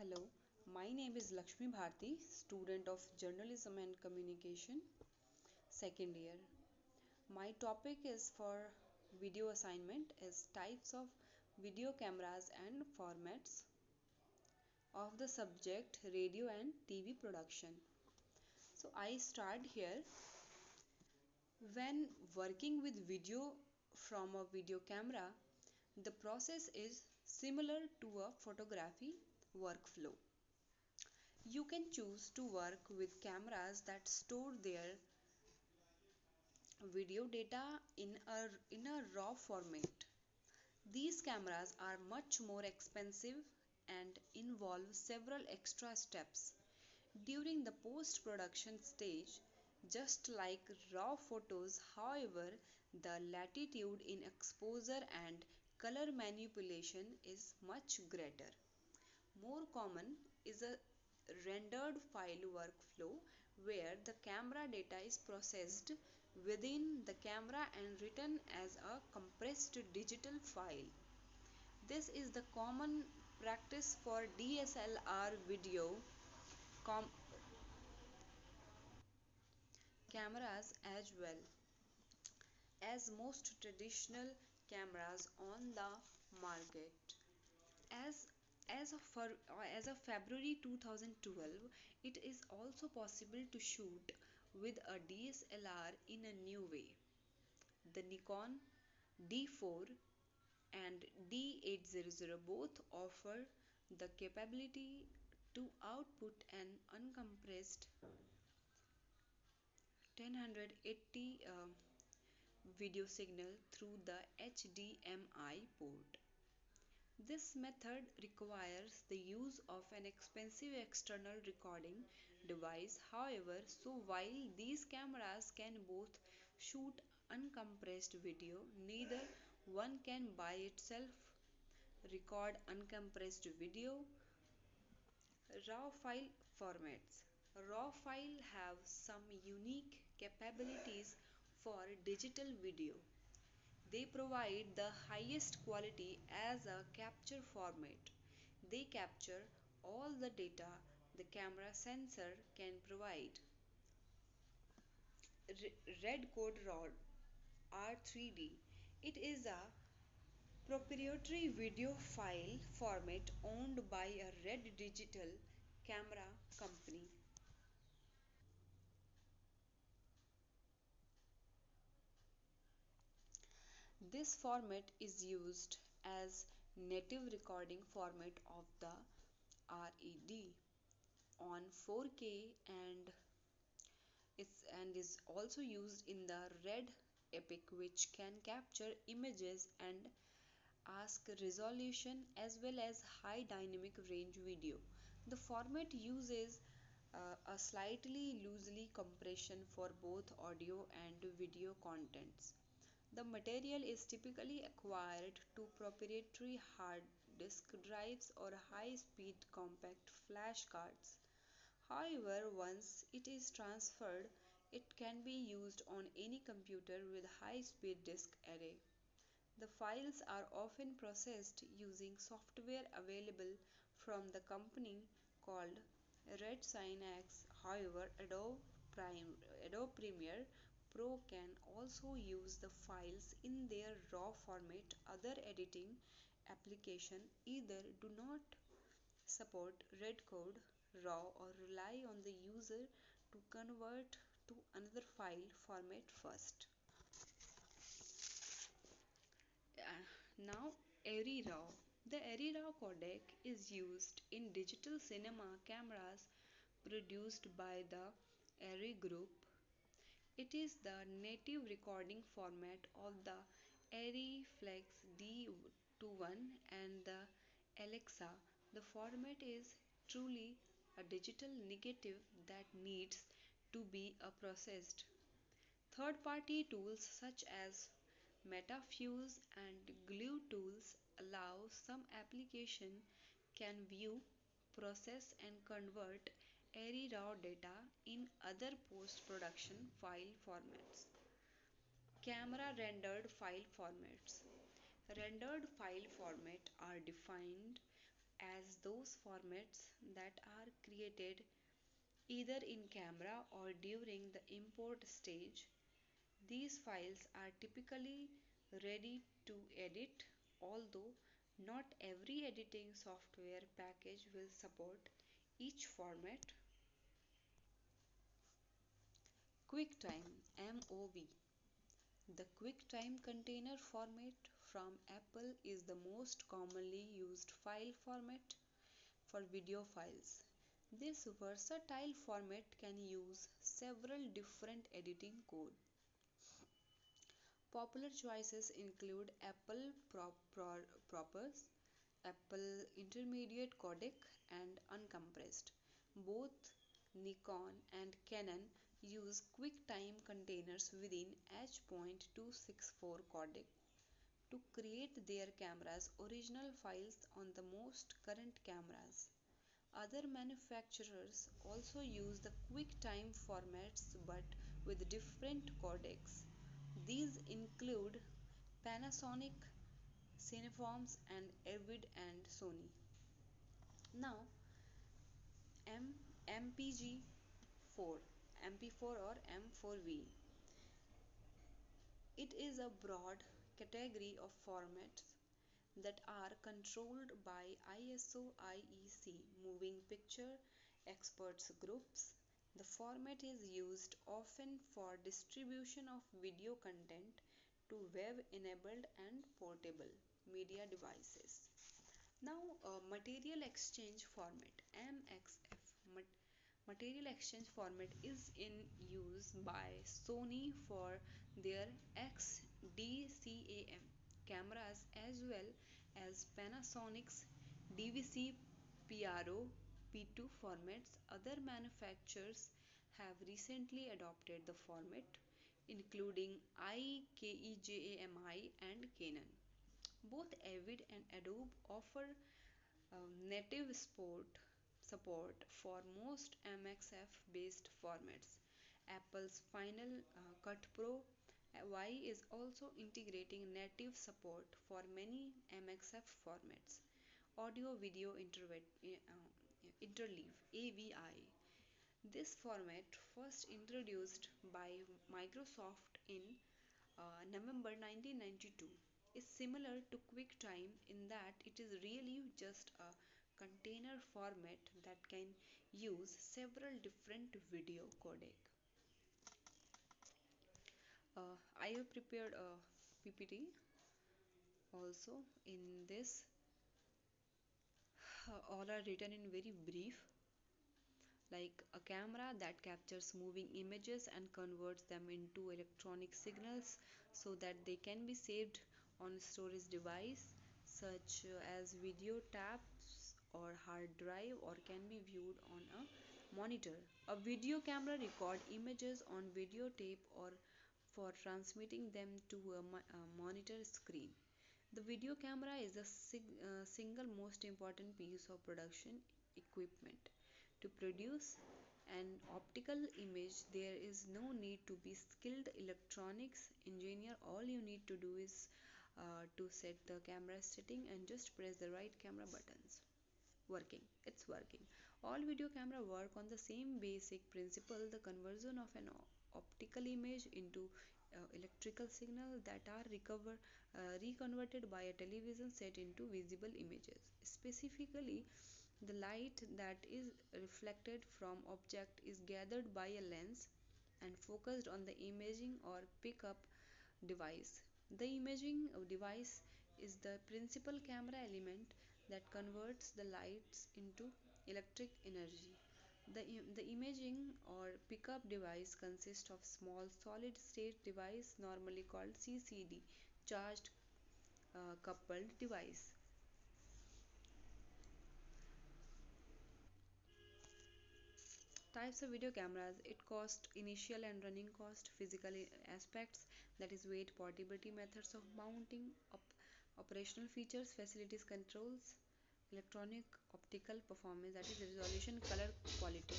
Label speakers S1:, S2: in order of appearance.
S1: Hello, my name is Lakshmi Bharti, student of Journalism and Communication, second year. My topic is for video assignment is types of video cameras and formats of the subject radio and TV production. So I start here. When working with video from a video camera, the process is similar to a photography workflow. You can choose to work with cameras that store their video data in a raw format. These cameras are much more expensive and involve several extra steps during the post production stage. Just like raw photos, however, the latitude in exposure and color manipulation is much greater. More common is a rendered file workflow where the camera data is processed within the camera and written as a compressed digital file. This is the common practice for DSLR video com- cameras as well as most traditional cameras on the market. As as of for, as of February 2012, it is also possible to shoot with a DSLR in a new way. The Nikon D4 and D800 both offer the capability to output an uncompressed 1080 video signal through the HDMI port. This method requires the use of an expensive external recording device. However, so while these cameras can both shoot uncompressed video, neither one can by itself record uncompressed video. Raw file formats. Raw file have some unique capabilities for digital video. They provide the highest quality as a capture format. They capture all the data the camera sensor can provide. Red Code RAW R3D. It is a proprietary video file format owned by a Red Digital camera company. This format is used as native recording format of the RED on 4K and is also used in the Red Epic, which can capture images and ask resolution as well as high dynamic range video. The format uses a slightly loosely compression for both audio and video contents. The material is typically acquired to proprietary hard disk drives or high speed compact flash cards. However, once it is transferred, it can be used on any computer with high speed disk array. The files are often processed using software available from the company called RedSynX. However, Adobe Premiere Pro can also use the files in their raw format. Other editing applications either do not support Redcode RAW or rely on the user to convert to another file format first. Now, ARRI RAW. The ARRI RAW codec is used in digital cinema cameras produced by the ARRI Group. It is the native recording format of the ARRI Flex D21 and the Alexa. The format is truly a digital negative that needs to be processed. Third party tools such as MetaFuse and Glue tools allow some application can view, process and convert ARRI raw data in other post-production file formats. Camera rendered file formats. Rendered file format are defined as those formats that are created either in camera or during the import stage. These files are typically ready to edit, although not every editing software package will support each format. QuickTime MOV. The QuickTime Container format from Apple is the most commonly used file format for video files. This versatile format can use several different editing code. Popular choices include Apple Propers, Apple Intermediate Codec, and Uncompressed. Both Nikon and Canon use QuickTime containers within H.264 codec to create their cameras' original files on the most current cameras. Other manufacturers also use the QuickTime formats but with different codecs. These include Panasonic, Cineforms, and Avid and Sony. Now, M- MPG4, MP4 or M4V. It is a broad category of formats that are controlled by ISO IEC moving picture experts groups. The format is used often for distribution of video content to web enabled and portable media devices. Now, material exchange format MXF. Material exchange format is in use by Sony for their XDCAM cameras as well as Panasonic's DVC PRO P2 formats. Other manufacturers have recently adopted the format, including IKEJAMI and Canon. Both Avid and Adobe offer native support for most MXF based formats. Apple's Final Cut Pro Y is also integrating native support for many MXF formats. Audio Video Interleave AVI. This format, first introduced by Microsoft in November 1992, is similar to QuickTime in that it is really just a container format that can use several different video codec. I have prepared a PPT also. In this, all are written in very brief, like a camera that captures moving images and converts them into electronic signals so that they can be saved on storage device such as video tabs or hard drive or can be viewed on a monitor. A video camera record images on videotape or for transmitting them to a monitor screen. The video camera is the single most important piece of production equipment. To produce an optical image, there is no need to be skilled electronics engineer. All you need to do is to set the camera setting and just press the right camera buttons. Working, it's working. All video camera work on the same basic principle: the conversion of an optical image into electrical signal that are reconverted by a television set into visible images. Specifically, the light that is reflected from object is gathered by a lens and focused on the imaging or pickup device. The imaging device is the principal camera element that converts the lights into electric energy. The imaging or pickup device consists of small solid state device normally called CCD, charged coupled device. Types of video cameras: it cost initial and running cost, physical aspects, that is weight, portability, methods of mounting, operational features, facilities, controls, electronic, optical, performance, that is resolution, color, quality.